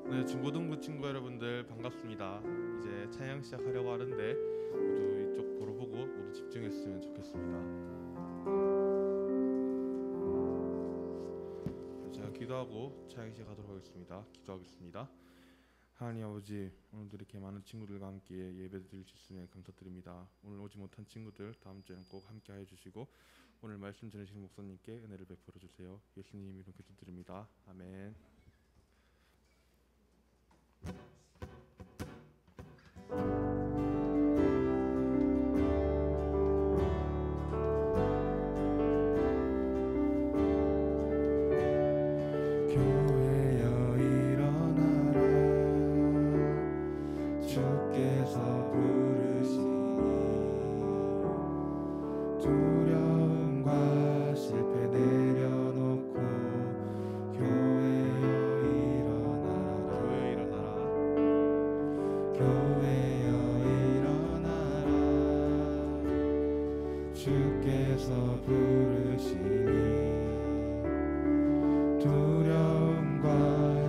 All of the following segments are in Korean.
네, 중고등부 친구 여러분들 반갑습니다. 이제 찬양 시작하려고 하는데 모두 이쪽 보러 보고 모두 집중했으면 좋겠습니다. 제가 기도하고 찬양 시작하도록 하겠습니다. 기도하겠습니다. 하나님 아버지, 오늘도 이렇게 많은 친구들과 함께 예배 드릴 수 있으면 감사드립니다. 오늘 오지 못한 친구들 다음 주에는 꼭 함께 하여 주시고 오늘 말씀 전해주신 목사님께 은혜를 베풀어 주세요. 예수님 이름으로 기도드립니다. 아멘. 교회여 일어나라 주께서 부르시니 두려움과 실패 내려놓고 교회여 일어나라 교회여 일어나라 주께서 부르시니 두려움과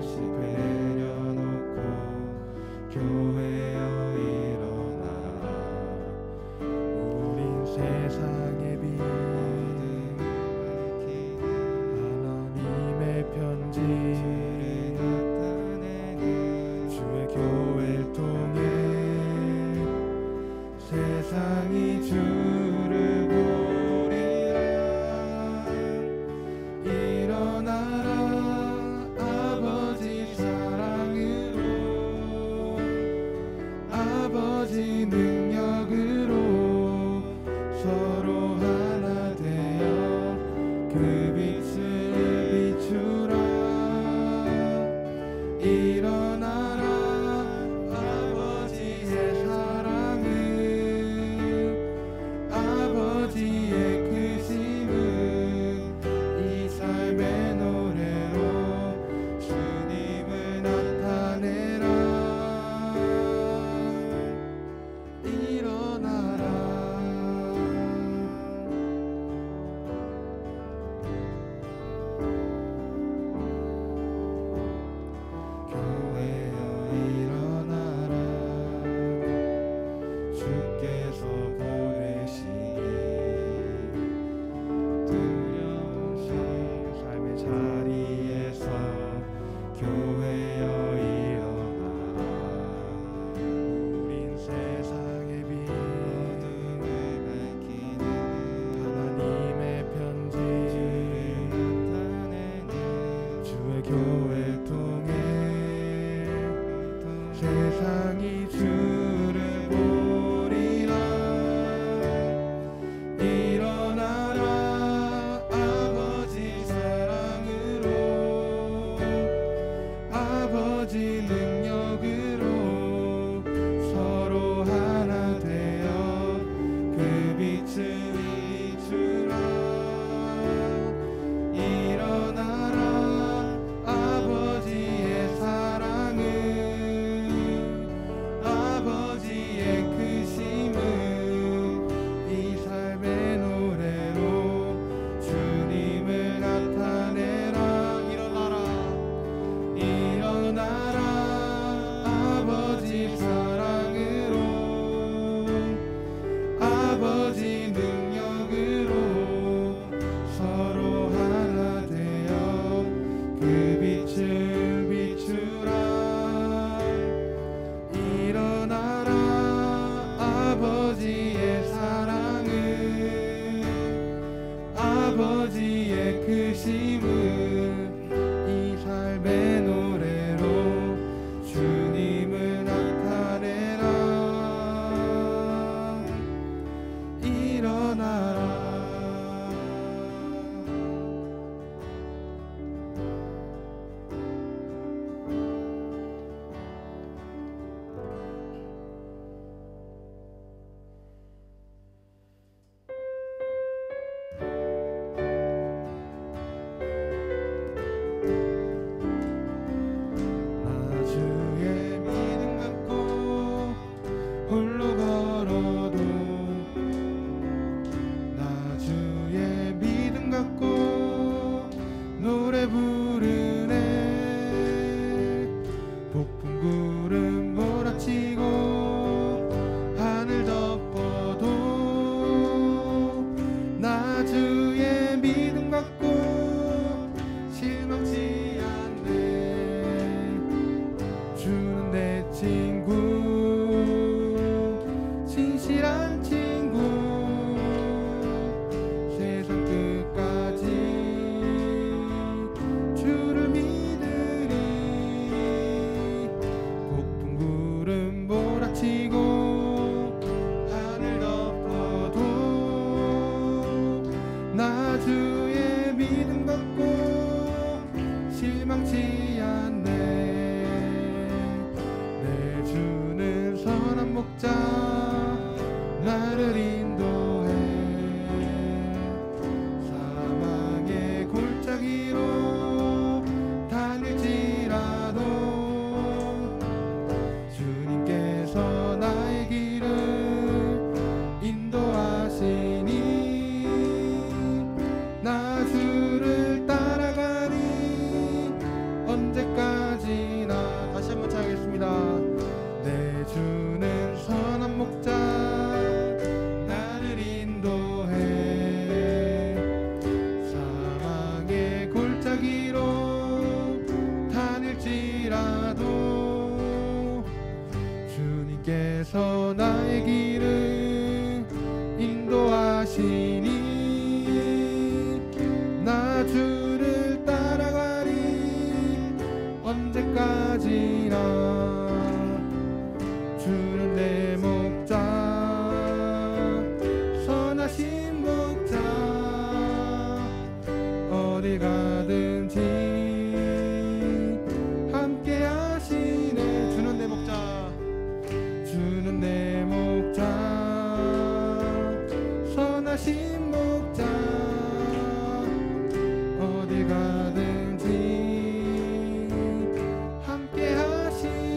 실패 내려놓고 교회여 일어나라 우린 세상의 빛 하나님의 편지 주의 교회를 통해 세상이 주를 보리라 일어나라 아버지 사랑으로 아버지 능력으로 서로 하나 되어 그 빛을 비추라 일어나라 아버지의 사랑을 아버지의 크심을 이 삶의 노래로 주님을 나타내라 일어나라 교회여 언제까지나. 다시 한번 찬양하겠습니다. 내 주는 선한 목자 나를 인도해 사망의 골짜기로 다닐지라도 주님께서 나의 길을 인도하시니 나 주를 따라가리 언제까지나. 주는 내 목자 선하신 목자 어디 가든지 함께 하시네. 주는 내 목자 주는 내 목자 선하신 목자 어디 가든지 함께 하시네.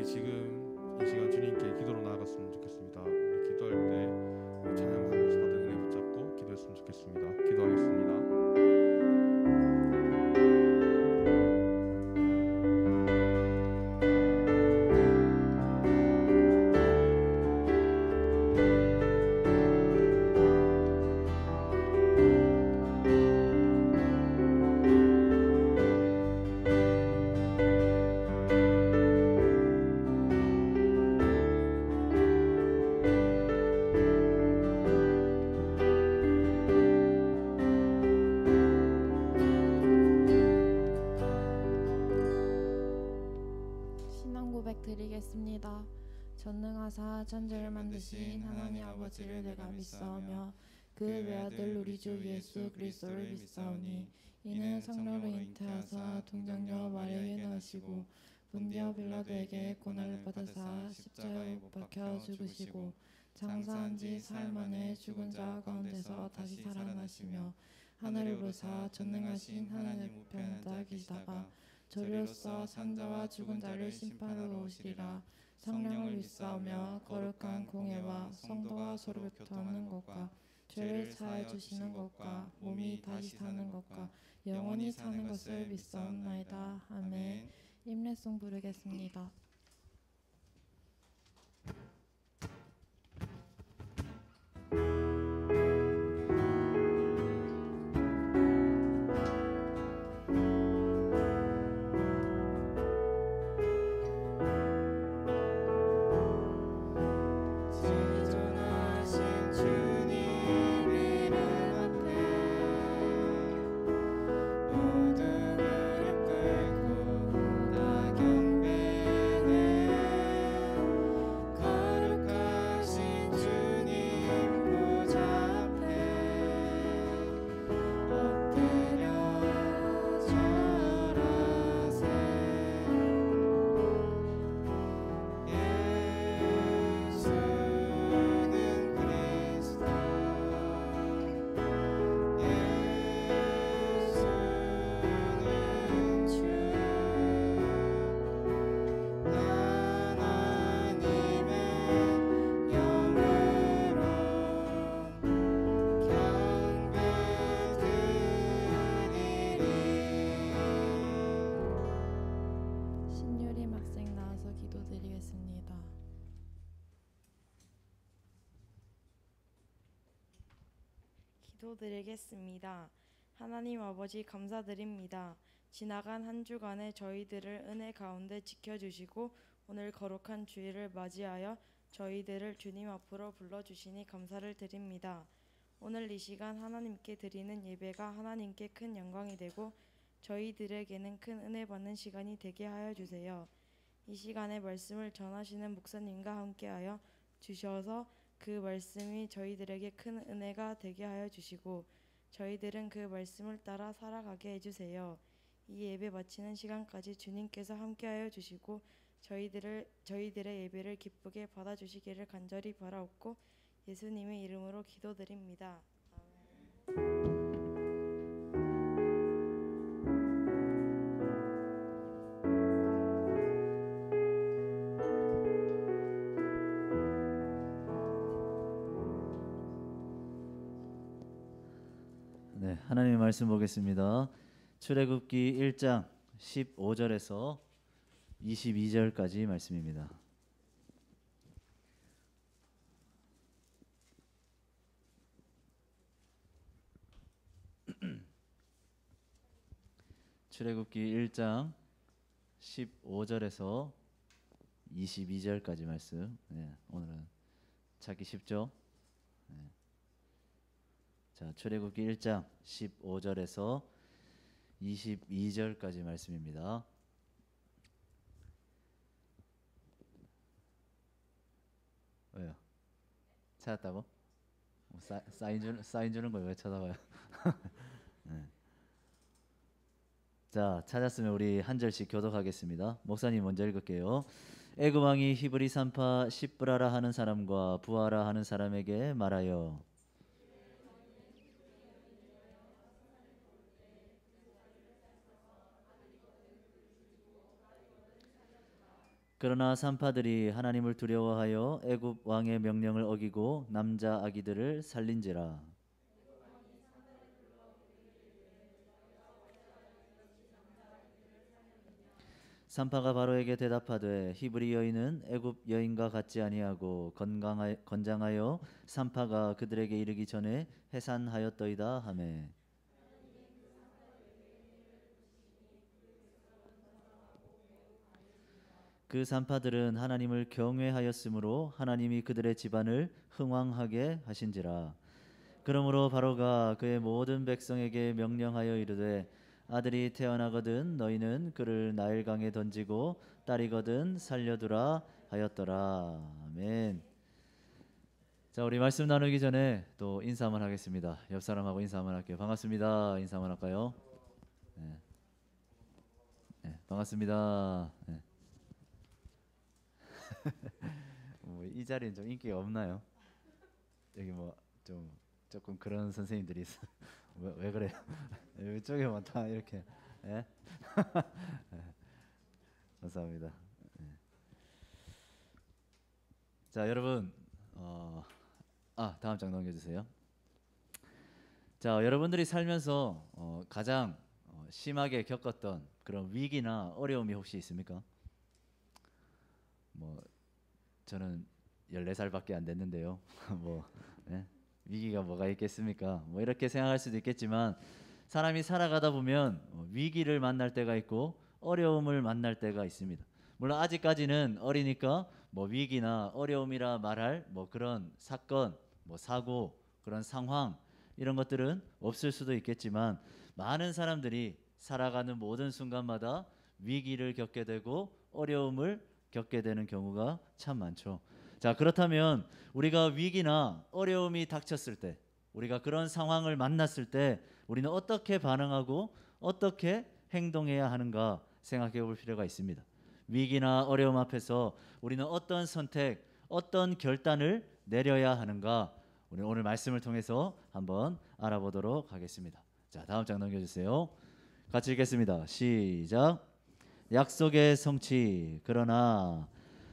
우리 지금 이 시간 주님께 기도로 나아갔으면 좋겠습니다. 우리 기도할 때 우리 찬양하면서 다들 은혜 붙잡고 기도했으면 좋겠습니다. 기도하겠습니다. 신앙 고백 드리겠습니다. 전능하사 천지를 만드신 하나님 아버지를 내가 믿사오며 그 외아들 우리 주 예수 그리스도를 믿사오니 이는 성령으로 잉태하사 동정녀 마리아에게 나시고 본디오 빌라도에게 고난을 받으사 십자가에 못 박혀 죽으시고 장사한 지 사흘 만에 죽은 자 가운데서 다시 살아나시며 하늘을 오르사 전능하신 하나님 우편에 앉아 계시다가 저리로서 산자와 죽은 자를 심판하러 오시리라. 성령을 믿사오며 거룩한 공예와 성도가 서로 교통하는 것과 죄를 사하여 주시는 것과 몸이 다시 사는 것과 영원히 사는 것을 믿사옵나이다. 아멘. 임례송 부르겠습니다. 기도드리겠습니다. 하나님 아버지 감사드립니다. 지나간 한 주간에 저희들을 은혜 가운데 지켜주시고 오늘 거룩한 주일을 맞이하여 저희들을 주님 앞으로 불러주시니 감사를 드립니다. 오늘 이 시간 하나님께 드리는 예배가 하나님께 큰 영광이 되고 저희들에게는 큰 은혜 받는 시간이 되게 하여 주세요. 이 시간에 말씀을 전하시는 목사님과 함께하여 주셔서 그 말씀이 저희들에게 큰 은혜가 되게 하여 주시고 저희들은 그 말씀을 따라 살아가게 해주세요. 이 예배 마치는 시간까지 주님께서 함께하여 주시고 저희들의 예배를 기쁘게 받아주시기를 간절히 바라옵고 예수님의 이름으로 기도드립니다. 아멘. 네, 하나님의 말씀 보겠습니다. 출애굽기 1장 15절에서 22절까지 말씀입니다. 출애굽기 1장 15절에서 22절까지 말씀. 네, 오늘은 찾기 쉽죠? 네. 자, 출애굽기 1장 15절에서 22절까지 말씀입니다. 왜요? 찾았다고? 사인 주는 걸 왜 찾아봐요? 네. 자, 찾았으면 우리 한 절씩 교독하겠습니다. 목사님 먼저 읽을게요. 애굽 왕이 히브리 산파 십브라라 하는 사람과 부하라 하는 사람에게 말하여 그러나 산파들이 하나님을 두려워하여 애굽 왕의 명령을 어기고 남자 아기들을 살린지라. 산파가 바로에게 대답하되 히브리 여인은 애굽 여인과 같지 아니하고 건장하여 산파가 그들에게 이르기 전에 해산하였더이다 하매. 그 산파들은 하나님을 경외하였으므로 하나님이 그들의 집안을 흥왕하게 하신지라. 그러므로 바로가 그의 모든 백성에게 명령하여 이르되 아들이 태어나거든 너희는 그를 나일강에 던지고 딸이거든 살려두라 하였더라. 아멘. 자, 우리 말씀 나누기 전에 또 인사 한번 하겠습니다. 옆 사람하고 인사 한번 할게요. 반갑습니다. 인사 한번 할까요? 네. 네, 반갑습니다. 네. 이 자리는 좀 인기가 없나요? 여기 뭐 좀 조금 그런 선생님들이 있어. 왜 그래요? 이쪽에만 다 이렇게. 예? 감사합니다. 예. 자, 여러분, 다음 장 넘겨주세요. 자, 여러분들이 살면서 가장 심하게 겪었던 그런 위기나 어려움이 혹시 있습니까? 뭐 저는 14살밖에 안 됐는데요. 뭐 예? 위기가 뭐가 있겠습니까? 뭐 이렇게 생각할 수도 있겠지만 사람이 살아가다 보면 위기를 만날 때가 있고 어려움을 만날 때가 있습니다. 물론 아직까지는 어리니까 뭐 위기나 어려움이라 말할 뭐 그런 사건, 뭐 사고, 그런 상황 이런 것들은 없을 수도 있겠지만 많은 사람들이 살아가는 모든 순간마다 위기를 겪게 되고 어려움을 겪게 되는 경우가 참 많죠. 자, 그렇다면 우리가 위기나 어려움이 닥쳤을 때, 우리가 그런 상황을 만났을 때 우리는 어떻게 반응하고 어떻게 행동해야 하는가 생각해 볼 필요가 있습니다. 위기나 어려움 앞에서 우리는 어떤 선택, 어떤 결단을 내려야 하는가 우리 오늘 말씀을 통해서 한번 알아보도록 하겠습니다. 자, 다음 장 넘겨주세요. 같이 읽겠습니다. 시작. 약속의 성취. 그러나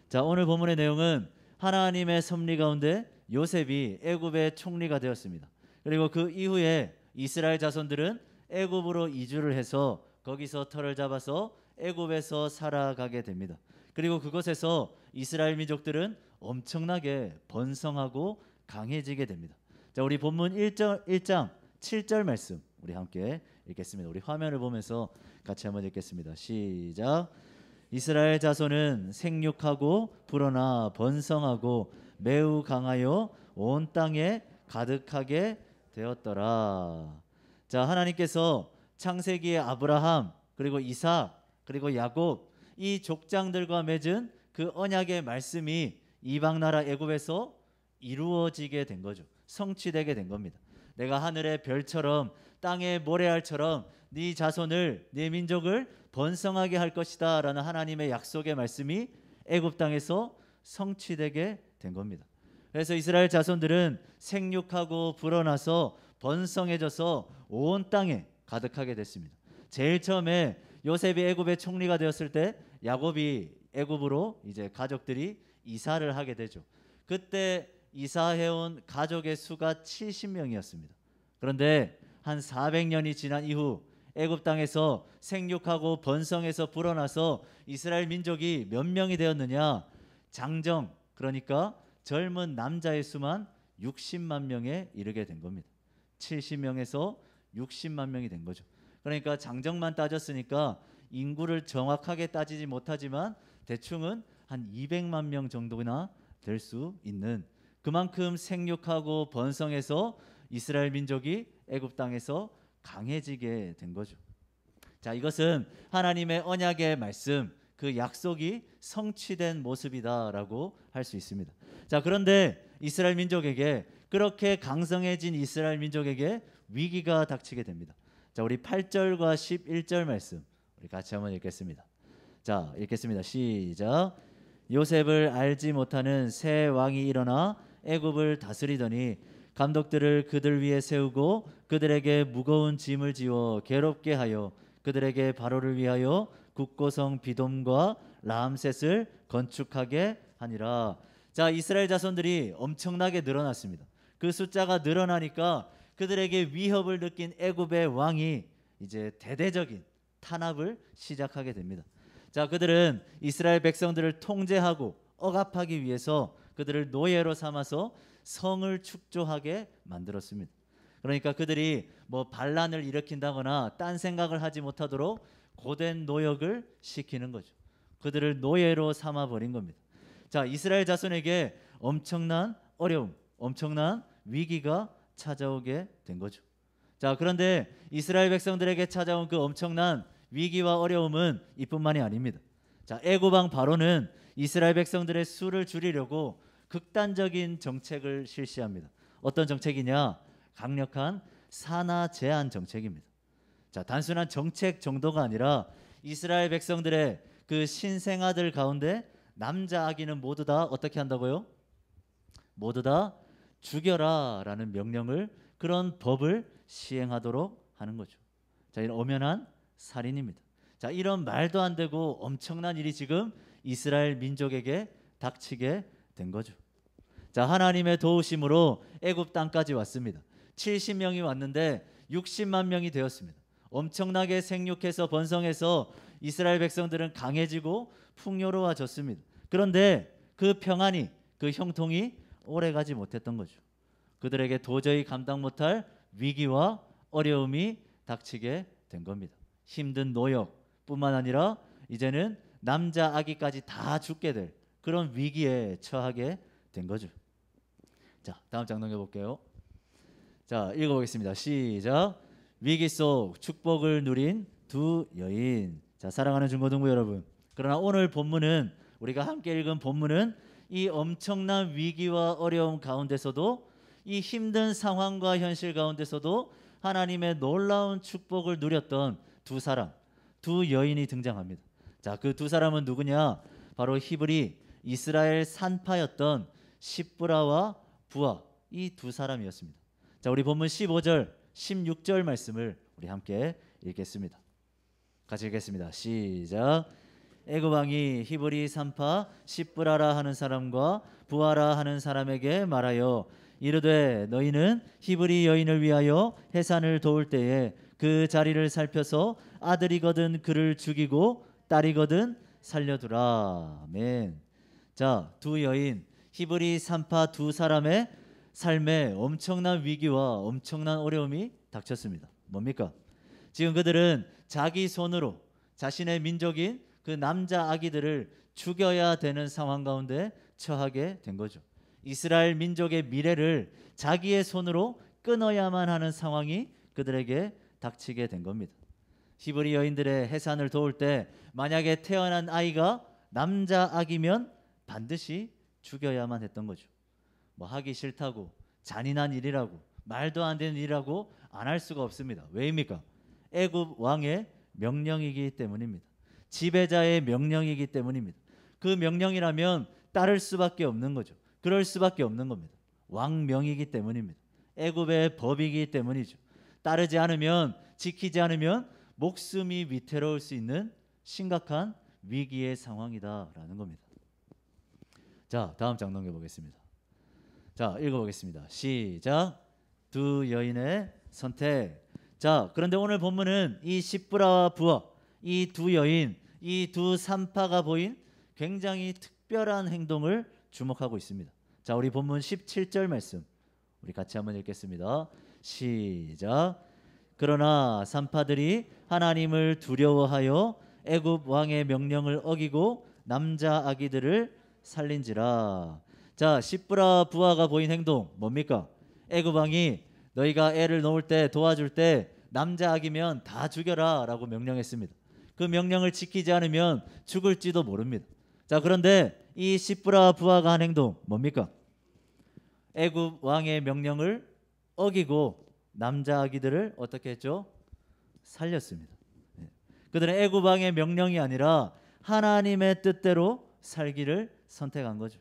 자, 오늘 본문의 내용은 하나님의 섭리 가운데 요셉이 애굽의 총리가 되었습니다. 그리고 그 이후에 이스라엘 자손들은 애굽으로 이주를 해서 거기서 터를 잡아서 애굽에서 살아가게 됩니다. 그리고 그곳에서 이스라엘 민족들은 엄청나게 번성하고 강해지게 됩니다. 자, 우리 본문 1장 7절 말씀 우리 함께 읽겠습니다. 우리 화면을 보면서 같이 한번 읽겠습니다. 시작. 이스라엘 자손은 생육하고 불어나 번성하고 매우 강하여 온 땅에 가득하게 되었더라. 자, 하나님께서 창세기의 아브라함 그리고 이삭 그리고 야곱 이 족장들과 맺은 그 언약의 말씀이 이방 나라 애굽에서 이루어지게 된 거죠. 성취되게 된 겁니다. 내가 하늘의 별처럼 땅의 모래알처럼 네 자손을 네 민족을 번성하게 할 것이다 라는 하나님의 약속의 말씀이 애굽 땅에서 성취되게 된 겁니다. 그래서 이스라엘 자손들은 생육하고 불어나서 번성해져서 온 땅에 가득하게 됐습니다. 제일 처음에 요셉이 애굽의 총리가 되었을 때 야곱이 애굽으로 이제 가족들이 이사를 하게 되죠. 그때 이사해온 가족의 수가 70명이었습니다. 그런데 한 400년이 지난 이후 애굽 땅에서 생육하고 번성해서 불어나서 이스라엘 민족이 몇 명이 되었느냐? 장정, 그러니까 젊은 남자의 수만 60만 명에 이르게 된 겁니다. 70명에서 60만 명이 된 거죠. 그러니까 장정만 따졌으니까 인구를 정확하게 따지지 못하지만 대충은 한 200만 명 정도나 될 수 있는 그만큼 생육하고 번성해서 이스라엘 민족이 애굽 땅에서 강해지게 된 거죠. 자, 이것은 하나님의 언약의 말씀, 그 약속이 성취된 모습이다라고 할 수 있습니다. 자, 그런데 이스라엘 민족에게 그렇게 강성해진 이스라엘 민족에게 위기가 닥치게 됩니다. 자, 우리 8절과 11절 말씀 우리 같이 한번 읽겠습니다. 자, 읽겠습니다. 시작. 요셉을 알지 못하는 새 왕이 일어나 애굽을 다스리더니 감독들을 그들 위에 세우고 그들에게 무거운 짐을 지워 괴롭게 하여 그들에게 바로를 위하여 국고성 비돔과 라암셋을 건축하게 하니라. 자, 이스라엘 자손들이 엄청나게 늘어났습니다. 그 숫자가 늘어나니까 그들에게 위협을 느낀 애굽의 왕이 이제 대대적인 탄압을 시작하게 됩니다. 자, 그들은 이스라엘 백성들을 통제하고 억압하기 위해서 그들을 노예로 삼아서 성을 축조하게 만들었습니다. 그러니까 그들이 뭐 반란을 일으킨다거나 딴 생각을 하지 못하도록 고된 노역을 시키는 거죠. 그들을 노예로 삼아 버린 겁니다. 자, 이스라엘 자손에게 엄청난 어려움, 엄청난 위기가 찾아오게 된 거죠. 자, 그런데 이스라엘 백성들에게 찾아온 그 엄청난 위기와 어려움은 이뿐만이 아닙니다. 자, 애굽 왕 바로는 이스라엘 백성들의 수를 줄이려고 극단적인 정책을 실시합니다. 어떤 정책이냐? 강력한 산하 제한 정책입니다. 자, 단순한 정책 정도가 아니라 이스라엘 백성들의 그 신생아들 가운데 남자 아기는 모두 다 어떻게 한다고요? 모두 다 죽여라라는 명령을, 그런 법을 시행하도록 하는 거죠. 자, 이런 엄연한 살인입니다. 자, 이런 말도 안 되고 엄청난 일이 지금 이스라엘 민족에게 닥치게 된 거죠. 자, 하나님의 도우심으로 애굽 땅까지 왔습니다. 70명이 왔는데 60만 명이 되었습니다. 엄청나게 생육해서 번성해서 이스라엘 백성들은 강해지고 풍요로워졌습니다. 그런데 그 평안이, 그 형통이 오래가지 못했던 거죠. 그들에게 도저히 감당 못할 위기와 어려움이 닥치게 된 겁니다. 힘든 노역뿐만 아니라 이제는 남자 아기까지 다 죽게 될 그런 위기에 처하게 된 거죠. 자, 다음 장 넘겨볼게요. 자, 읽어보겠습니다. 시작. 위기 속 축복을 누린 두 여인. 자, 사랑하는 중고등부 여러분, 그러나 오늘 본문은, 우리가 함께 읽은 본문은 이 엄청난 위기와 어려움 가운데서도, 이 힘든 상황과 현실 가운데서도 하나님의 놀라운 축복을 누렸던 두 사람, 두 여인이 등장합니다. 자, 그 두 사람은 누구냐? 바로 히브리 이스라엘 산파였던 십브라와 부아, 이 두 사람이었습니다. 자, 우리 본문 15절, 16절 말씀을 우리 함께 읽겠습니다. 같이 읽겠습니다. 시작. 애굽 왕이 히브리 산파 십브라라 하는 사람과 부아라 하는 사람에게 말하여 이르되 너희는 히브리 여인을 위하여 해산을 도울 때에 그 자리를 살펴서 아들이거든 그를 죽이고 딸이거든 살려두라. 아멘. 자, 두 여인, 히브리 산파 두 사람의 삶에 엄청난 위기와 엄청난 어려움이 닥쳤습니다. 뭡니까? 지금 그들은 자기 손으로 자신의 민족인 그 남자 아기들을 죽여야 되는 상황 가운데 처하게 된 거죠. 이스라엘 민족의 미래를 자기의 손으로 끊어야만 하는 상황이 그들에게 닥치게 된 겁니다. 히브리 여인들의 해산을 도울 때 만약에 태어난 아이가 남자 아기면 반드시 죽여야만 했던 거죠. 뭐 하기 싫다고, 잔인한 일이라고, 말도 안 되는 일이라고 안 할 수가 없습니다. 왜입니까? 애굽 왕의 명령이기 때문입니다. 지배자의 명령이기 때문입니다. 그 명령이라면 따를 수밖에 없는 거죠. 그럴 수밖에 없는 겁니다. 왕명이기 때문입니다. 애굽의 법이기 때문이죠. 따르지 않으면, 지키지 않으면 목숨이 위태로울 수 있는 심각한 위기의 상황이다라는 겁니다. 자, 다음 장 넘겨보겠습니다. 자, 읽어보겠습니다. 시작. 두 여인의 선택. 자, 그런데 오늘 본문은 이 십브라와 부아, 이 두 여인, 이 두 산파가 보인 굉장히 특별한 행동을 주목하고 있습니다. 자, 우리 본문 17절 말씀 우리 같이 한번 읽겠습니다. 시작. 그러나 산파들이 하나님을 두려워하여 애굽 왕의 명령을 어기고 남자 아기들을 살린지라. 자, 십브라 부아가 보인 행동 뭡니까? 애굽 왕이 너희가 애를 놓을 때, 도와줄 때 남자 아기면 다 죽여라 라고 명령했습니다. 그 명령을 지키지 않으면 죽을지도 모릅니다. 자, 그런데 이 십브라 부아가 한 행동 뭡니까? 애굽 왕의 명령을 어기고 남자 아기들을 어떻게 했죠? 살렸습니다. 그들은 애굽 왕의 명령이 아니라 하나님의 뜻대로 살기를 선택한 거죠.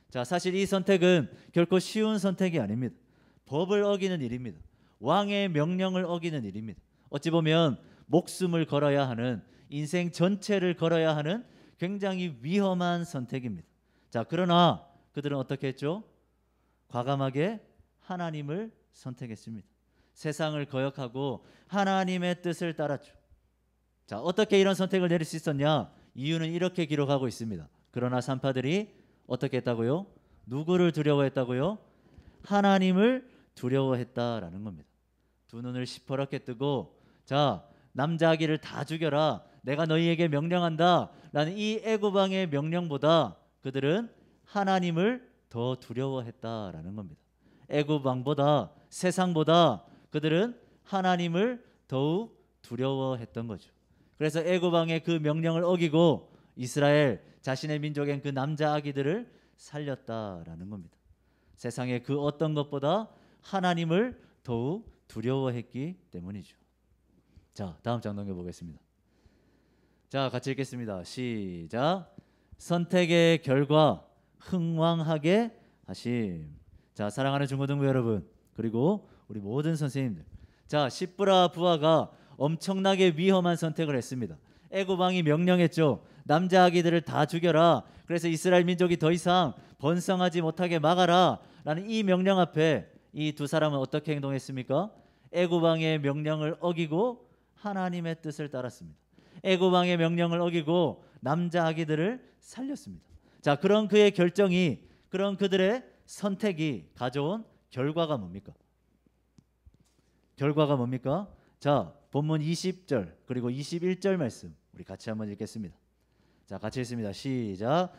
자, 사실 이 선택은 결코 쉬운 선택이 아닙니다. 법을 어기는 일입니다. 왕의 명령을 어기는 일입니다. 어찌 보면 목숨을 걸어야 하는, 인생 전체를 걸어야 하는 굉장히 위험한 선택입니다. 자, 그러나 그들은 어떻게 했죠? 과감하게 하나님을 선택했습니다. 세상을 거역하고 하나님의 뜻을 따랐죠. 자, 어떻게 이런 선택을 내릴 수 있었냐? 이유는 이렇게 기록하고 있습니다. 그러나 산파들이 어떻게 했다고요? 누구를 두려워했다고요? 하나님을 두려워했다라는 겁니다. 두 눈을 시퍼렇게 뜨고 자, 남자 아기를 다 죽여라. 내가 너희에게 명령한다. 라는 이 애굽 왕의 명령보다 그들은 하나님을 더 두려워했다라는 겁니다. 애굽 왕보다 세상보다 그들은 하나님을 더욱 두려워했던 거죠. 그래서 애굽 왕의 그 명령을 어기고 이스라엘 자신의 민족의 그 남자 아기들을 살렸다라는 겁니다. 세상의 그 어떤 것보다 하나님을 더욱 두려워했기 때문이죠. 자, 다음 장 넘겨보겠습니다. 자, 같이 읽겠습니다. 시작. 선택의 결과 흥왕하게 하심. 자, 사랑하는 중고등부 여러분, 그리고 우리 모든 선생님들, 자, 시브라 부하가 엄청나게 위험한 선택을 했습니다. 애굽 왕이 명령했죠. 남자 아기들을 다 죽여라. 그래서 이스라엘 민족이 더 이상 번성하지 못하게 막아라 라는 이 명령 앞에 이 두 사람은 어떻게 행동했습니까? 애굽 왕의 명령을 어기고 하나님의 뜻을 따랐습니다. 애굽 왕의 명령을 어기고 남자 아기들을 살렸습니다. 자, 그런 그의 결정이, 그런 그들의 선택이 가져온 결과가 뭡니까? 결과가 뭡니까? 자, 본문 20절 그리고 21절 말씀 우리 같이 한번 읽겠습니다. 자, 같이 읽습니다. 시작.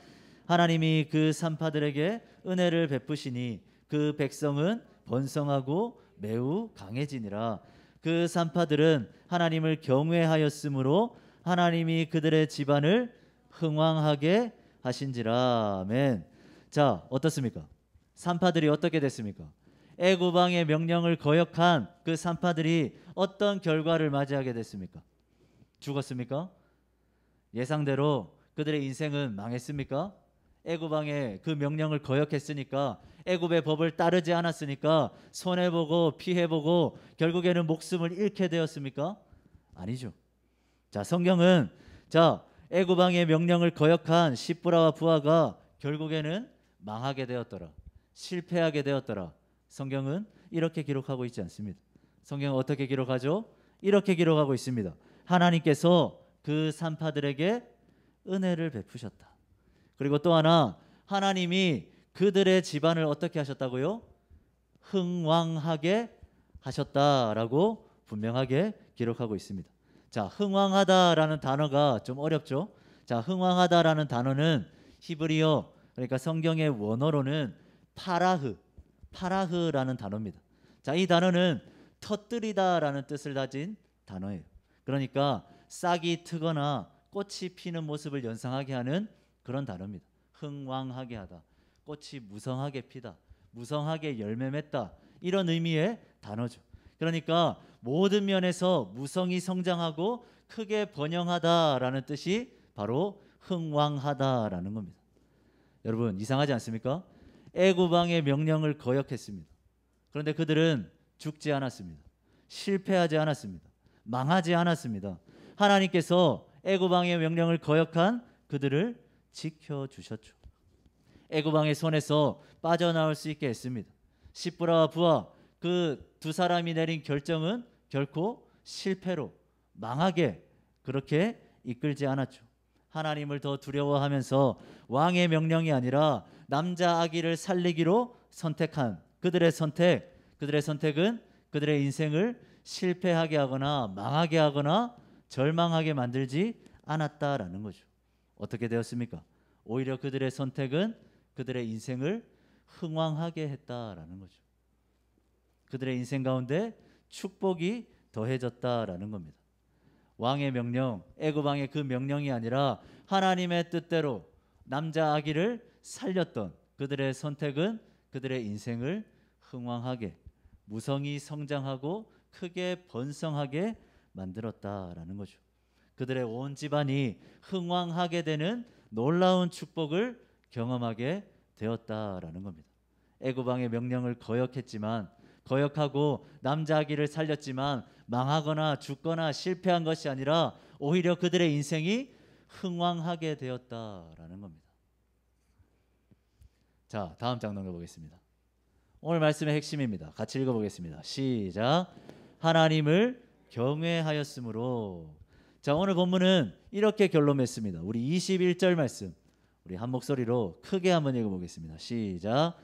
하나님이 그 산파들에게 은혜를 베푸시니 그 백성은 번성하고 매우 강해지니라. 그 산파들은 하나님을 경외하였으므로 하나님이 그들의 집안을 흥왕하게 하신지라. 아멘. 자, 어떻습니까? 산파들이 어떻게 됐습니까? 애굽 왕의 명령을 거역한 그 산파들이 어떤 결과를 맞이하게 됐습니까? 죽었습니까? 예상대로 그들의 인생은 망했습니까? 애굽 왕의 그 명령을 거역했으니까, 애굽의 법을 따르지 않았으니까 손해보고 피해보고 결국에는 목숨을 잃게 되었습니까? 아니죠. 자, 성경은 자, 애굽 왕의 명령을 거역한 시브라와 부하가 결국에는 망하게 되었더라, 실패하게 되었더라. 성경은 이렇게 기록하고 있지 않습니다. 성경은 어떻게 기록하죠? 이렇게 기록하고 있습니다. 하나님께서 그 산파들에게 은혜를 베푸셨다. 그리고 또 하나, 하나님이 그들의 집안을 어떻게 하셨다고요? 흥왕하게 하셨다라고 분명하게 기록하고 있습니다. 자, 흥왕하다라는 단어가 좀 어렵죠? 자, 흥왕하다라는 단어는 히브리어, 그러니까 성경의 원어로는 파라흐라는 단어입니다. 자, 이 단어는 터뜨리다라는 뜻을 가진 단어예요. 그러니까 싹이 트거나 꽃이 피는 모습을 연상하게 하는 그런 단어입니다. 흥왕하게 하다, 꽃이 무성하게 피다, 무성하게 열매 맺다, 이런 의미의 단어죠. 그러니까 모든 면에서 무성히 성장하고 크게 번영하다라는 뜻이 바로 흥왕하다라는 겁니다. 여러분, 이상하지 않습니까? 애굽 왕의 명령을 거역했습니다. 그런데 그들은 죽지 않았습니다. 실패하지 않았습니다. 망하지 않았습니다. 하나님께서 애굽 왕의 명령을 거역한 그들을 지켜주셨죠. 애굽 왕의 손에서 빠져나올 수 있게 했습니다. 시브라와 부하, 그 두 사람이 내린 결정은 결코 실패로 망하게 그렇게 이끌지 않았죠. 하나님을 더 두려워하면서 왕의 명령이 아니라 남자 아기를 살리기로 선택한 그들의 선택은 그들의 인생을 실패하게 하거나 망하게 하거나 절망하게 만들지 않았다라는 거죠. 어떻게 되었습니까? 오히려 그들의 선택은 그들의 인생을 흥왕하게 했다라는 거죠. 그들의 인생 가운데 축복이 더해졌다라는 겁니다. 왕의 명령, 애굽 왕의 그 명령이 아니라 하나님의 뜻대로 남자 아기를 살렸던 그들의 선택은 그들의 인생을 흥왕하게, 무성히 성장하고 크게 번성하게 만들었다라는 거죠. 그들의 온 집안이 흥왕하게 되는 놀라운 축복을 경험하게 되었다라는 겁니다. 애굽 왕의 명령을 거역하고 남자 아기를 살렸지만 망하거나 죽거나 실패한 것이 아니라 오히려 그들의 인생이 흥왕하게 되었다라는 겁니다. 자, 다음 장 넘겨보겠습니다. 오늘 말씀의 핵심입니다. 같이 읽어보겠습니다. 시작. 하나님을 경외하였으므로. 자, 오늘 본문은 이렇게 결론 맺습니다. 우리 21절 말씀 우리 한 목소리로 크게 한번 읽어보겠습니다. 시작.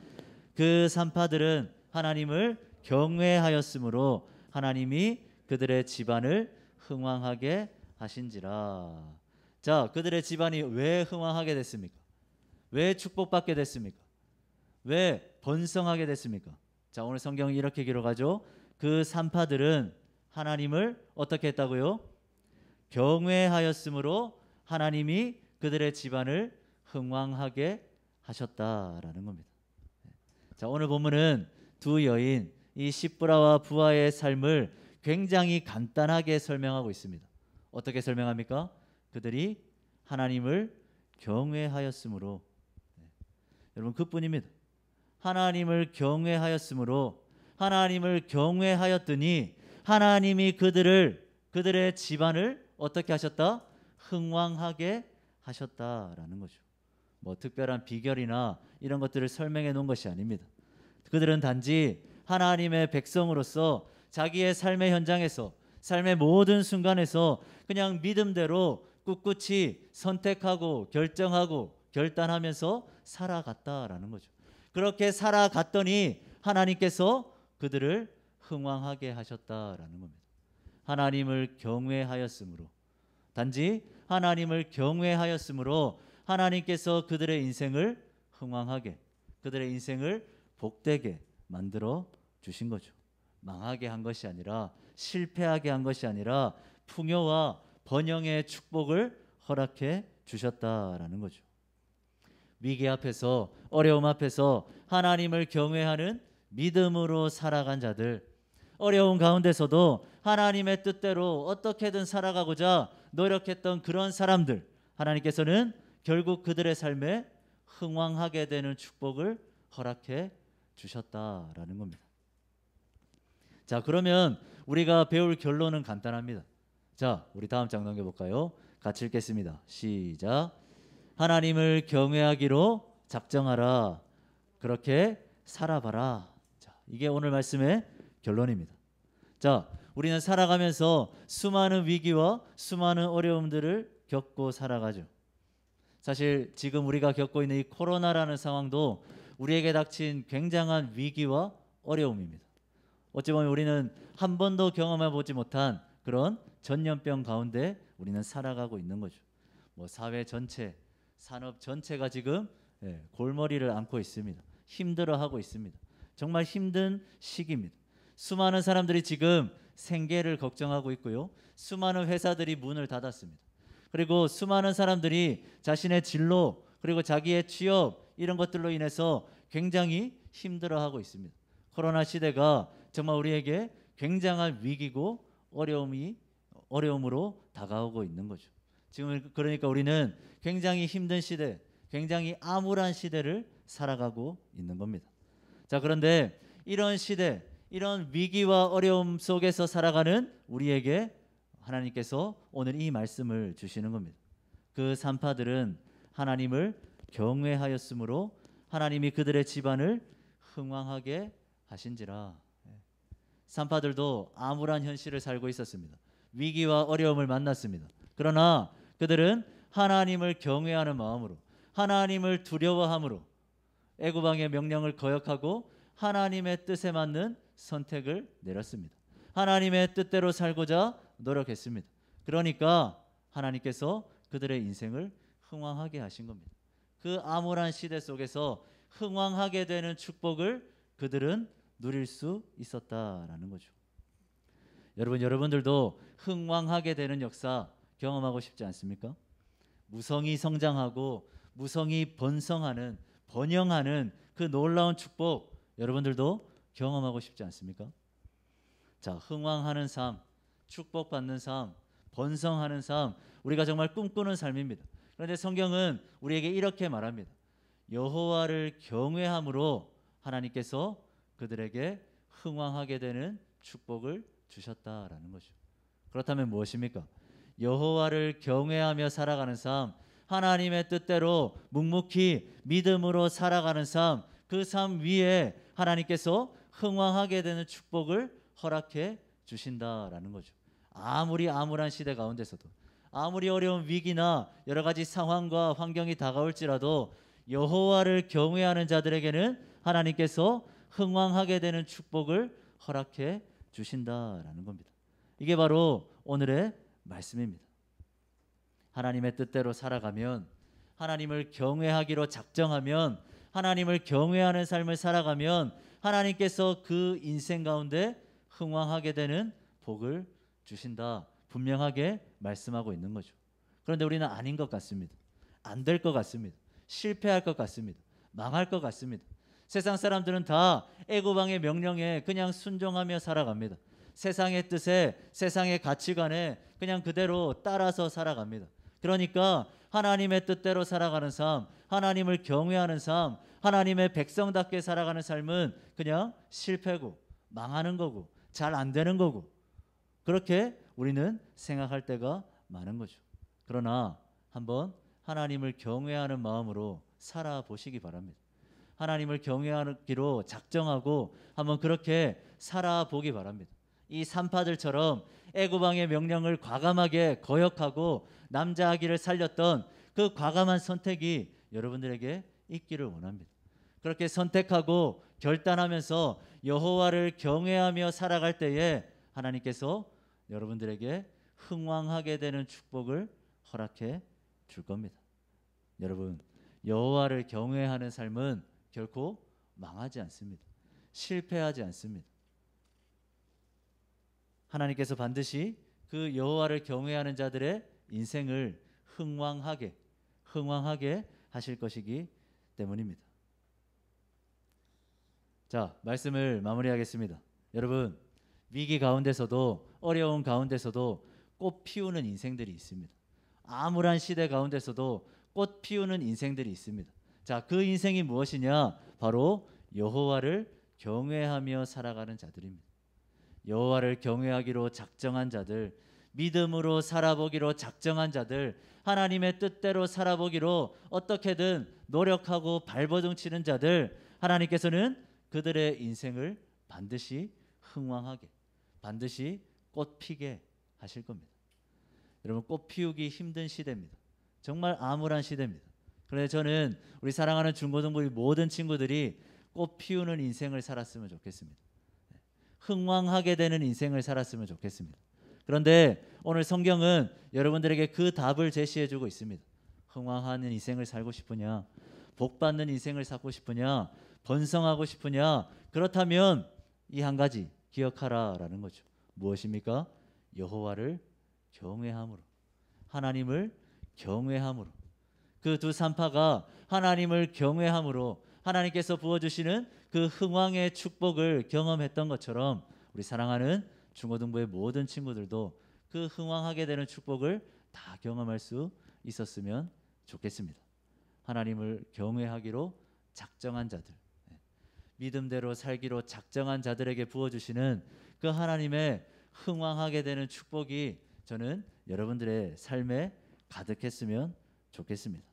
그 산파들은 하나님을 경외하였으므로 하나님이 그들의 집안을 흥왕하게 하신지라. 자, 그들의 집안이 왜 흥왕하게 됐습니까? 왜 축복받게 됐습니까? 왜 번성하게 됐습니까? 자, 오늘 성경이 이렇게 기록하죠. 그 산파들은 하나님을 어떻게 했다고요? 경외하였으므로 하나님이 그들의 집안을 흥왕하게 하셨다라는 겁니다. 자, 오늘 본문은 두 여인 이 십부라와 부하의 삶을 굉장히 간단하게 설명하고 있습니다. 어떻게 설명합니까? 그들이 하나님을 경외하였으므로. 여러분, 그뿐입니다. 하나님을 경외하였으므로, 하나님을 경외하였더니 하나님이 그들의 집안을 어떻게 하셨다? 흥왕하게 하셨다라는 거죠. 뭐 특별한 비결이나 이런 것들을 설명해 놓은 것이 아닙니다. 그들은 단지 하나님의 백성으로서 자기의 삶의 현장에서, 삶의 모든 순간에서 그냥 믿음대로 꿋꿋이 선택하고 결정하고 결단하면서 살아갔다라는 거죠. 그렇게 살아갔더니 하나님께서 그들을 흥왕하게 하셨다라는 겁니다. 하나님을 경외하였으므로, 단지 하나님을 경외하였으므로 하나님께서 그들의 인생을 흥왕하게, 그들의 인생을 복되게 만들어 주신 거죠. 망하게 한 것이 아니라, 실패하게 한 것이 아니라 풍요와 번영의 축복을 허락해 주셨다라는 거죠. 위기 앞에서, 어려움 앞에서 하나님을 경외하는 믿음으로 살아간 자들, 어려운 가운데서도 하나님의 뜻대로 어떻게든 살아가고자 노력했던 그런 사람들, 하나님께서는 결국 그들의 삶에 흥왕하게 되는 축복을 허락해 주셨다라는 겁니다. 자, 그러면 우리가 배울 결론은 간단합니다. 자, 우리 다음 장 넘겨볼까요? 같이 읽겠습니다. 시작. 하나님을 경외하기로 작정하라. 그렇게 살아봐라. 자, 이게 오늘 말씀의 결론입니다. 자, 우리는 살아가면서 수많은 위기와 수많은 어려움들을 겪고 살아가죠. 사실 지금 우리가 겪고 있는 이 코로나라는 상황도 우리에게 닥친 굉장한 위기와 어려움입니다. 어찌 보면 우리는 한 번도 경험해 보지 못한 그런 전염병 가운데 우리는 살아가고 있는 거죠. 뭐 사회 전체, 산업 전체가 지금 골머리를 앓고 있습니다. 힘들어하고 있습니다. 정말 힘든 시기입니다. 수많은 사람들이 지금 생계를 걱정하고 있고요. 수많은 회사들이 문을 닫았습니다. 그리고 수많은 사람들이 자신의 진로, 그리고 자기의 취업, 이런 것들로 인해서 굉장히 힘들어하고 있습니다. 코로나 시대가 정말 우리에게 굉장한 위기고 어려움으로 다가오고 있는 거죠. 지금 그러니까 우리는 굉장히 힘든 시대, 굉장히 암울한 시대를 살아가고 있는 겁니다. 자, 그런데 이런 시대, 이런 위기와 어려움 속에서 살아가는 우리에게 하나님께서 오늘 이 말씀을 주시는 겁니다. 그 산파들은 하나님을 경외하였으므로 하나님이 그들의 집안을 흥왕하게 하신지라. 산파들도 암울한 현실을 살고 있었습니다. 위기와 어려움을 만났습니다. 그러나 그들은 하나님을 경외하는 마음으로, 하나님을 두려워함으로 애굽 왕의 명령을 거역하고 하나님의 뜻에 맞는 선택을 내렸습니다. 하나님의 뜻대로 살고자 노력했습니다. 그러니까 하나님께서 그들의 인생을 흥왕하게 하신 겁니다. 그 암울한 시대 속에서 흥왕하게 되는 축복을 그들은 누릴 수 있었다라는 거죠. 여러분들도 흥왕하게 되는 역사 경험하고 싶지 않습니까? 무성히 성장하고 무성히 번성하는, 번영하는 그 놀라운 축복 여러분들도 경험하고 싶지 않습니까? 자, 흥왕하는 삶, 축복받는 삶, 번성하는 삶, 우리가 정말 꿈꾸는 삶입니다. 그런데 성경은 우리에게 이렇게 말합니다. 여호와를 경외함으로 하나님께서 그들에게 흥왕하게 되는 축복을 주셨다라는 거죠. 그렇다면 무엇입니까? 여호와를 경외하며 살아가는 삶, 하나님의 뜻대로 묵묵히 믿음으로 살아가는 삶, 그 삶 위에 하나님께서 흥왕하게 되는 축복을 허락해 주신다라는 거죠. 아무리 암울한 시대 가운데서도, 아무리 어려운 위기나 여러 가지 상황과 환경이 다가올지라도 여호와를 경외하는 자들에게는 하나님께서 흥왕하게 되는 축복을 허락해 주신다라는 겁니다. 이게 바로 오늘의 말씀입니다. 하나님의 뜻대로 살아가면, 하나님을 경외하기로 작정하면, 하나님을 경외하는 삶을 살아가면 하나님께서 그 인생 가운데 흥왕하게 되는 복을 주신다, 분명하게 말씀하고 있는 거죠. 그런데 우리는 아닌 것 같습니다. 안 될 것 같습니다. 실패할 것 같습니다. 망할 것 같습니다. 세상 사람들은 다 애고방의 명령에 그냥 순종하며 살아갑니다. 세상의 뜻에, 세상의 가치관에 그냥 그대로 따라서 살아갑니다. 그러니까 하나님의 뜻대로 살아가는 삶, 하나님을 경외하는 삶, 하나님의 백성답게 살아가는 삶은 그냥 실패고 망하는 거고 잘 안 되는 거고, 그렇게 우리는 생각할 때가 많은 거죠. 그러나 한번 하나님을 경외하는 마음으로 살아보시기 바랍니다. 하나님을 경외하기로 작정하고 한번 그렇게 살아보기 바랍니다. 이 산파들처럼 애고방의 명령을 과감하게 거역하고 남자아기를 살렸던 그 과감한 선택이 여러분들에게 있기를 원합니다. 그렇게 선택하고 결단하면서 여호와를 경외하며 살아갈 때에 하나님께서 여러분들에게 흥왕하게 되는 축복을 허락해 줄 겁니다. 여러분, 여호와를 경외하는 삶은 결코 망하지 않습니다. 실패하지 않습니다. 하나님께서 반드시 그 여호와를 경외하는 자들의 인생을 흥왕하게 하실 것이기 때문입니다. 자, 말씀을 마무리하겠습니다. 여러분, 위기 가운데서도, 어려운 가운데서도 꽃 피우는 인생들이 있습니다. 암울한 시대 가운데서도 꽃 피우는 인생들이 있습니다. 자, 그 인생이 무엇이냐? 바로 여호와를 경외하며 살아가는 자들입니다. 여호와를 경외하기로 작정한 자들, 믿음으로 살아보기로 작정한 자들, 하나님의 뜻대로 살아보기로 어떻게든 노력하고 발버둥치는 자들, 하나님께서는 그들의 인생을 반드시 흥왕하게, 반드시 꽃피게 하실 겁니다. 여러분, 꽃 피우기 힘든 시대입니다. 정말 암울한 시대입니다. 그런데 저는 우리 사랑하는 중고등부 모든 친구들이 꽃 피우는 인생을 살았으면 좋겠습니다. 흥왕하게 되는 인생을 살았으면 좋겠습니다. 그런데 오늘 성경은 여러분들에게 그 답을 제시해주고 있습니다. 흥왕하는 인생을 살고 싶으냐? 복받는 인생을 살고 싶으냐? 번성하고 싶으냐? 그렇다면 이 한 가지 기억하라라는 거죠. 무엇입니까? 여호와를 경외함으로, 하나님을 경외함으로. 그 두 산파가 하나님을 경외함으로 하나님께서 부어주시는 그 흥왕의 축복을 경험했던 것처럼 우리 사랑하는 중고등부의 모든 친구들도 그 흥왕하게 되는 축복을 다 경험할 수 있었으면 좋겠습니다. 하나님을 경외하기로 작정한 자들, 믿음대로 살기로 작정한 자들에게 부어주시는 그 하나님의 흥왕하게 되는 축복이 저는 여러분들의 삶에 가득했으면 좋겠습니다.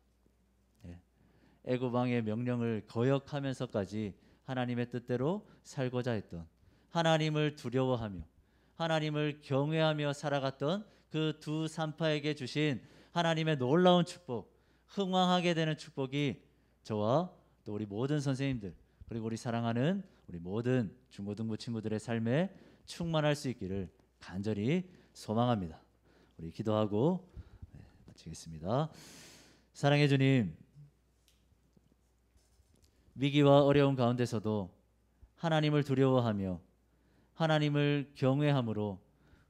애고방의 명령을 거역하면서까지 하나님의 뜻대로 살고자 했던, 하나님을 두려워하며 하나님을 경외하며 살아갔던 그 두 산파에게 주신 하나님의 놀라운 축복, 흥왕하게 되는 축복이 저와 또 우리 모든 선생님들, 그리고 우리 사랑하는 우리 모든 중고등부 친구들의 삶에 충만할 수 있기를 간절히 소망합니다. 우리 기도하고 마치겠습니다. 사랑해 주님, 위기와 어려운 가운데서도 하나님을 두려워하며 하나님을 경외함으로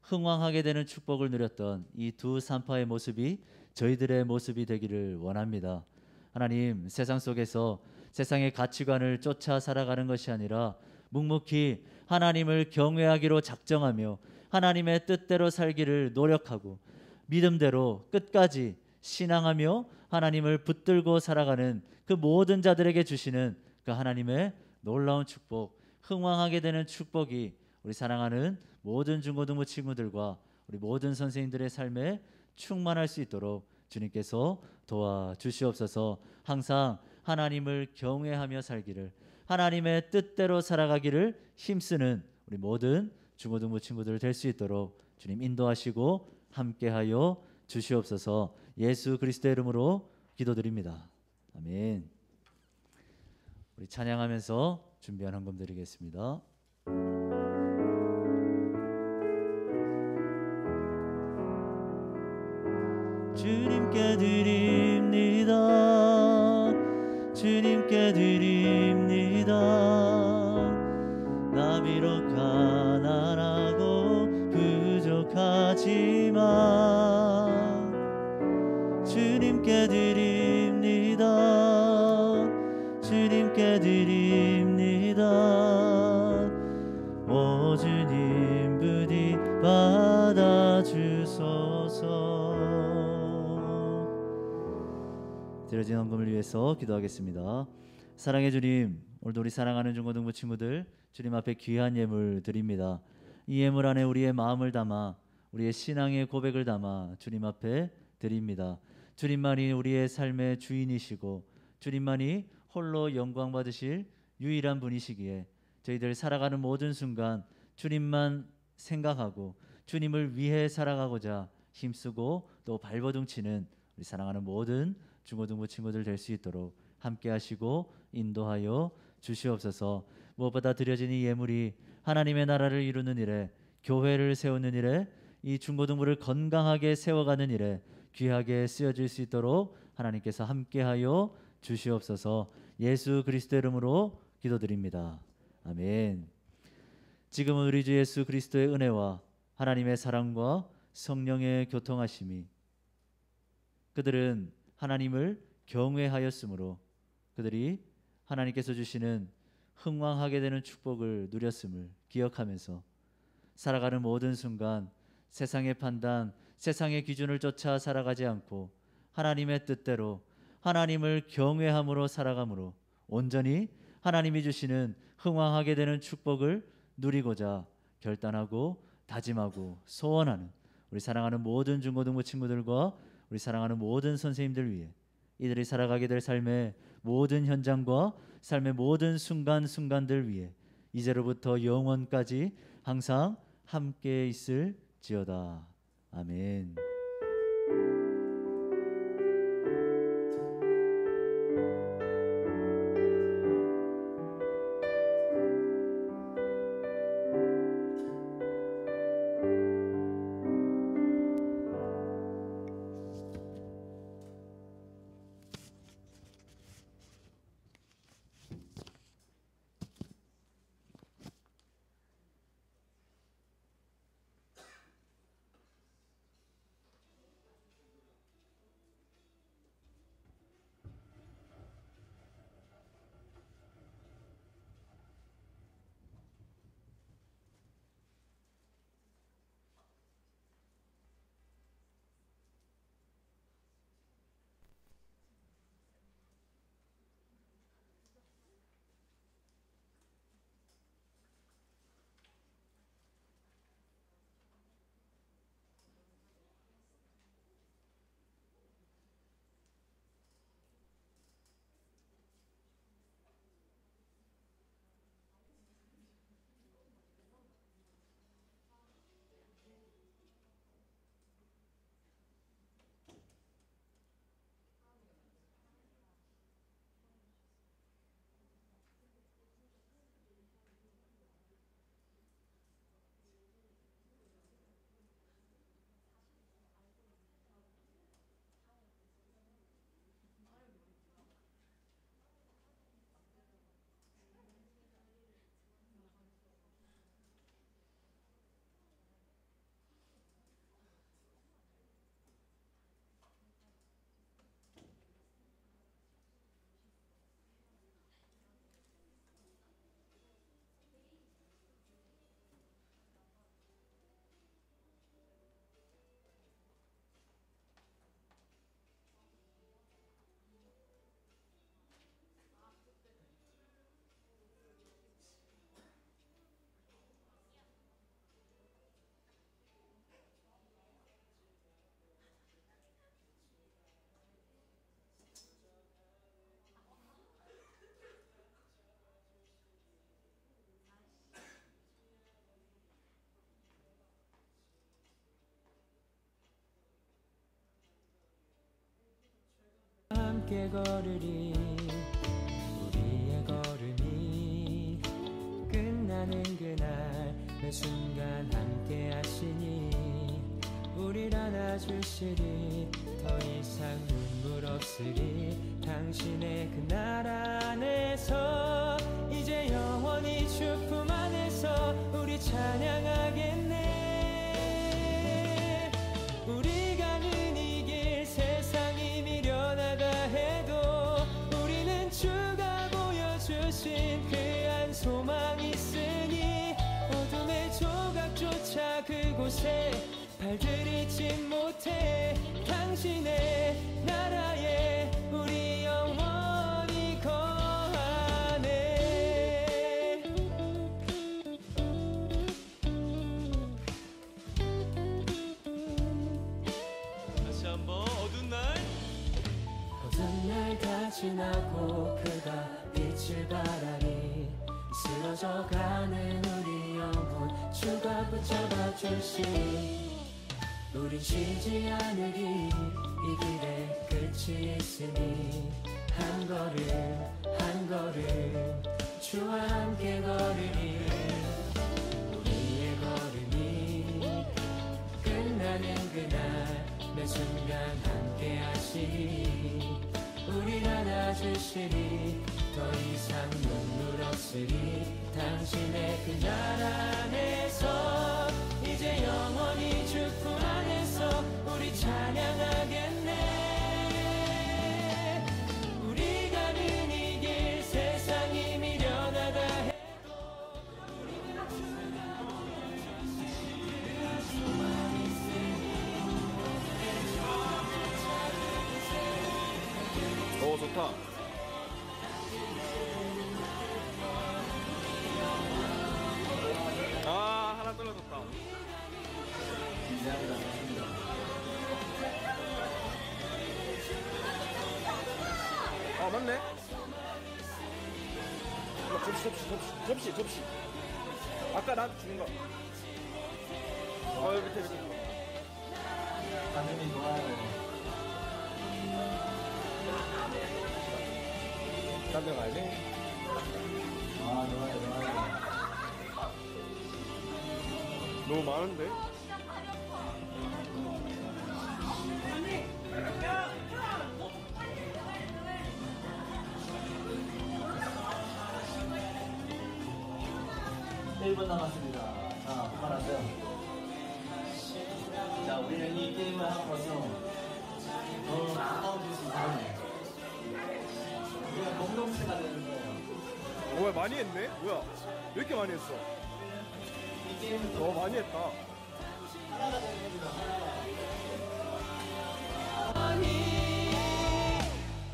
흥왕하게 되는 축복을 누렸던 이 두 산파의 모습이 저희들의 모습이 되기를 원합니다. 하나님, 세상 속에서 세상의 가치관을 쫓아 살아가는 것이 아니라 묵묵히 하나님을 경외하기로 작정하며 하나님의 뜻대로 살기를 노력하고 믿음대로 끝까지 신앙하며 하나님을 붙들고 살아가는 그 모든 자들에게 주시는 그 하나님의 놀라운 축복, 흥왕하게 되는 축복이 우리 사랑하는 모든 중고등부 친구들과 우리 모든 선생님들의 삶에 충만할 수 있도록 주님께서 도와주시옵소서. 항상 하나님을 경외하며 살기를, 하나님의 뜻대로 살아가기를 힘쓰는 우리 모든 중고등부 친구들 될 수 있도록 주님 인도하시고 함께하여 주시옵소서. 예수 그리스도의 이름으로 기도드립니다. 아멘. 우리 찬양하면서 준비한 헌금 드리겠습니다. 주님께 드립니다. 주님께 드립니다. 나 비록 가난하고 부족하지만 주님께 드립니다. 주님께 드립니다. 오 주님 부디 받아주소서. 드려진 헌금을 위해서 기도하겠습니다. 사랑의 주님, 오늘도 우리 사랑하는 중고등부 친구들 주님 앞에 귀한 예물 드립니다. 이 예물 안에 우리의 마음을 담아 우리의 신앙의 고백을 담아 주님 앞에 드립니다. 주님만이 우리의 삶의 주인이시고 주님만이 홀로 영광 받으실 유일한 분이시기에 저희들 살아가는 모든 순간 주님만 생각하고 주님을 위해 살아가고자 힘쓰고 또 발버둥치는 우리 사랑하는 모든 중고등부 친구들 될 수 있도록 함께 하시고 인도하여 주시옵소서. 무엇보다 드려진 이 예물이 하나님의 나라를 이루는 일에, 교회를 세우는 일에, 이 중고등부를 건강하게 세워가는 일에 귀하게 쓰여질 수 있도록 하나님께서 함께하여 주시옵소서. 예수 그리스도 이름으로 기도드립니다. 아멘. 지금은 우리 주 예수 그리스도의 은혜와 하나님의 사랑과 성령의 교통하심이, 그들은 하나님을 경외하였으므로 그들이 하나님께서 주시는 흥왕하게 되는 축복을 누렸음을 기억하면서 살아가는 모든 순간 세상의 판단, 세상의 기준을 쫓아 살아가지 않고 하나님의 뜻대로 하나님을 경외함으로 살아감으로 온전히 하나님이 주시는 흥왕하게 되는 축복을 누리고자 결단하고 다짐하고 소원하는 우리 사랑하는 모든 중고등부 친구들과 우리 사랑하는 모든 선생님들 위해 이들이 살아가게 될 삶의 모든 현장과 삶의 모든 순간순간들 위해 이제로부터 영원까지 항상 함께 있을지어다. 아멘. 함께 걸으리. 우리의 걸음이 끝나는 그날 매 순간 함께 하시니 우릴 안아주시리. 더 이상 눈물 없으리. 당신의 그 날 안에서 이제 영원히 주 품 안에서 우리 찬양하겠네. 우리 가는 이 길 세상이 미련하다 해도 우리는 주가 보여주신 그 한 소망 있으니 어둠의 조각조차 그곳에 발들이지 못해. 당신의 나라에 우리 영원히 거하네. 다시 한번 어두운 날. 어두운 날 다 지나고 그가 빛을 발하니 쓰러져가는 우리 영혼 주가 붙잡아 주시니 우린 쉬지 않으리. 이 길에 끝이 있으니 한 걸음 한 걸음 주와 함께 걸으리. 우리의 걸음이 끝나는 그날 매 순간 함께 하시리. 우릴 안아주시리. 더 이상 눈물 없으리. 당신의 그 날 안에서 이제 영원히 주 품 안에서 우리 찬양하겠네. 우리 가는 이 길 세상이 미련하다 해도 우리는 주가 보여주신 그 소망이 있으니 오 좋다. 아 하나 떨어졌다. 아 맞네. 접시. 아까 나한테 주는 거. 밑에. 하느님 좋아요. 딴 데 가야지. 아 좋아요. 너무 많은데? 네, 1분 남았습니다. 자, 그만하세요. 자, 우리는 이 게임을 함으로써 더 가까워질 수 있거든요. 우리가 공동체가 되는 거예요. 뭐야 많이 했네? 뭐야 왜 이렇게 많이 했어? 이 게임을 더 많이 했다. 하나가 되는 겁니다.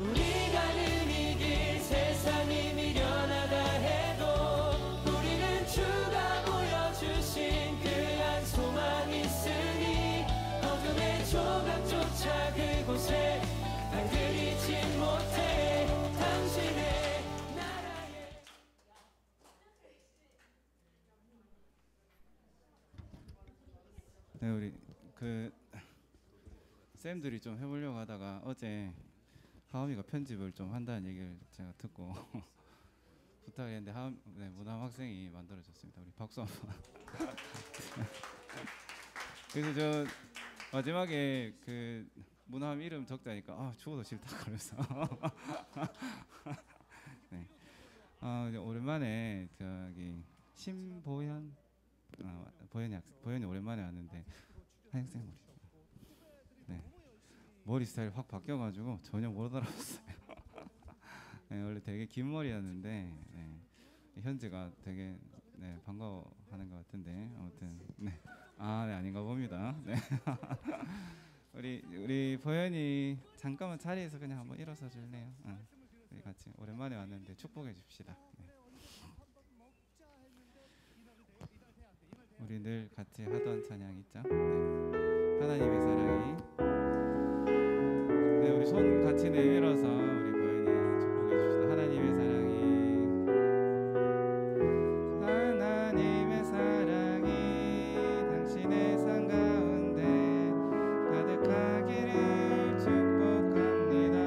우리 가는 이 길 세상이 미련하다 해도 우리는 주가 보여주신 그 한 소망 있으니 어둠의 조각조차 그곳에 발들이지 못해. 당신의 나라에 네, 우리 그 쌤들이 좀 해보려고 하다가 어제 하음이가 편집을 좀 한다는 얘기를 제가 듣고 부탁했는데 무남 학생이 만들어줬습니다. 우리 박수 한번. 그래서 저 마지막에 그 무남 이름 적자니까 죽어도 싫다 그래서 네. 이제 오랜만에 저기 신보현 보현이 오랜만에 왔는데 하영쌤 머리 스타일 확 바뀌어가지고 전혀 못 알아봤어요. 네, 원래 되게 긴 머리였는데 현지가 되게 반가워하는 것 같은데 아무튼 네 아닌가 봅니다. 네. 우리 보현이 잠깐만 자리에서 그냥 한번 일어서 줄래요? 우리 같이 오랜만에 왔는데 축복해 줍시다. 네. 우리 늘 같이 하던 찬양 있죠? 네. 하나님의 사랑이. 네, 우리 손 같이 내밀어서 우리 보현이 축복해 줍시다. 하나님의 사랑이. 하나님의 사랑이 당신의 삶 가운데 가득하기를 축복합니다.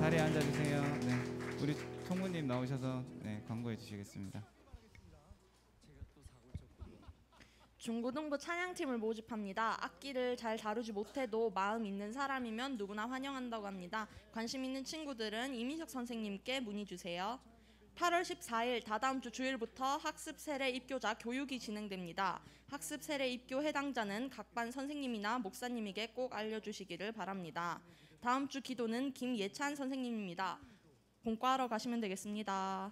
자리에 앉아주세요. 네, 우리 총무님 나오셔서 네, 광고해 주시겠습니다. 중고등부 찬양팀을 모집합니다. 악기를 잘 다루지 못해도 마음 있는 사람이면 누구나 환영한다고 합니다. 관심 있는 친구들은 이민석 선생님께 문의 주세요. 8월 14일 다다음 주 주일부터 학습 세례 입교자 교육이 진행됩니다. 학습 세례 입교 해당자는 각 반 선생님이나 목사님에게 꼭 알려주시기를 바랍니다. 다음 주 기도는 김예찬 선생님입니다. 본과하러 가시면 되겠습니다.